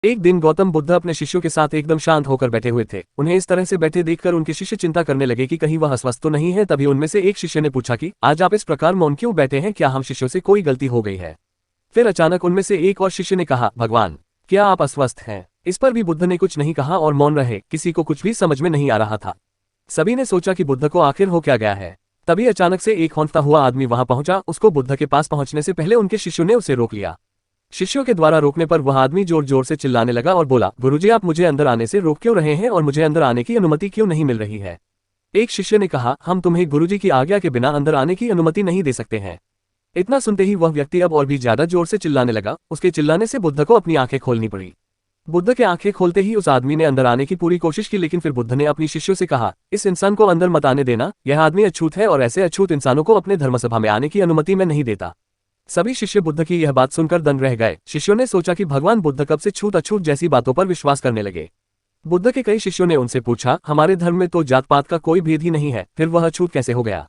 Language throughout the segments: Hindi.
एक दिन गौतम बुद्ध अपने शिष्यों के साथ एकदम शांत होकर बैठे हुए थे। उन्हें इस तरह से बैठे देखकर उनके शिष्य चिंता करने लगे कि कहीं वह अस्वस्थ तो नहीं है। तभी उनमें से एक शिष्य ने पूछा कि आज आप इस प्रकार मौन क्यों बैठे हैं, क्या हम शिष्यों से कोई गलती हो गई है? फिर अचानक उनमें से एक और शिष्य ने कहा, भगवान, क्या आप अस्वस्थ हैं? इस पर भी बुद्ध ने कुछ नहीं कहा और मौन रहे। किसी को कुछ भी समझ में नहीं आ रहा था। सभी ने सोचा कि बुद्ध को आखिर हो क्या गया है। तभी अचानक से एक हौंकता हुआ आदमी वहां पहुंचा। उसको बुद्ध के पास पहुंचने से पहले उनके शिष्यों ने उसे रोक लिया। शिष्यों के द्वारा रोकने पर वह आदमी जोर जोर से चिल्लाने लगा और बोला, गुरुजी, आप मुझे अंदर आने से रोक क्यों रहे हैं और मुझे अंदर आने की अनुमति क्यों नहीं मिल रही है? एक शिष्य ने कहा, हम तुम्हें गुरुजी की आज्ञा के बिना अंदर आने की अनुमति नहीं दे सकते हैं। इतना सुनते ही वह व्यक्ति अब और भी ज्यादा जोर से चिल्लाने लगा। उसके चिल्लाने से बुद्ध को अपनी आंखें खोलनी पड़ी। बुद्ध के आंखें खोलते ही उस आदमी ने अंदर आने की पूरी कोशिश की, लेकिन फिर बुद्ध ने अपनी शिष्यों से कहा, इस इंसान को अंदर मत आने देना। यह आदमी अछूत है और ऐसे अछूत इंसानों को अपने धर्मसभा में आने की अनुमति मैं नहीं देता। सभी शिष्य बुद्ध की यह बात सुनकर दंग रह गए। शिष्यों ने सोचा कि भगवान बुद्ध कब से छूत अछूत जैसी बातों पर विश्वास करने लगे। बुद्ध के कई शिष्यों ने उनसे पूछा, हमारे धर्म में तो जात पात का कोई भेद ही नहीं है, फिर वह अछूत कैसे हो गया?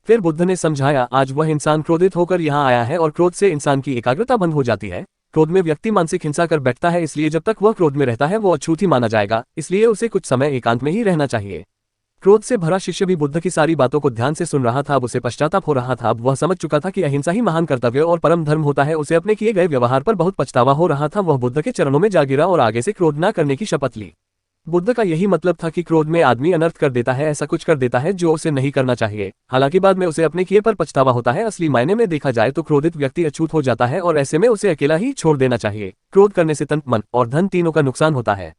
फिर बुद्ध ने समझाया, आज वह इंसान क्रोधित होकर यहाँ आया है और क्रोध से इंसान की एकाग्रता भंग हो जाती है। क्रोध में व्यक्ति मानसिक हिंसा कर बैठता है, इसलिए जब तक वह क्रोध में रहता है वो अछूत ही माना जाएगा। इसलिए उसे कुछ समय एकांत में ही रहना चाहिए। क्रोध से भरा शिष्य भी बुद्ध की सारी बातों को ध्यान से सुन रहा था। अब उसे पश्चाताप हो रहा था। अब वह समझ चुका था कि अहिंसा ही महान कर्तव्य और परम धर्म होता है। उसे अपने किए गए व्यवहार पर बहुत पछतावा हो रहा था। वह बुद्ध के चरणों में जा गिरा और आगे से क्रोध न करने की शपथ ली। बुद्ध का यही मतलब था कि क्रोध में आदमी अनर्थ कर देता है, ऐसा कुछ कर देता है जो उसे नहीं करना चाहिए। हालांकि बाद में उसे अपने किए पर पछतावा होता है। असली मायने में देखा जाए तो क्रोधित व्यक्ति अछूत हो जाता है और ऐसे में उसे अकेला ही छोड़ देना चाहिए। क्रोध करने से तन, मन और धन तीनों का नुकसान होता है।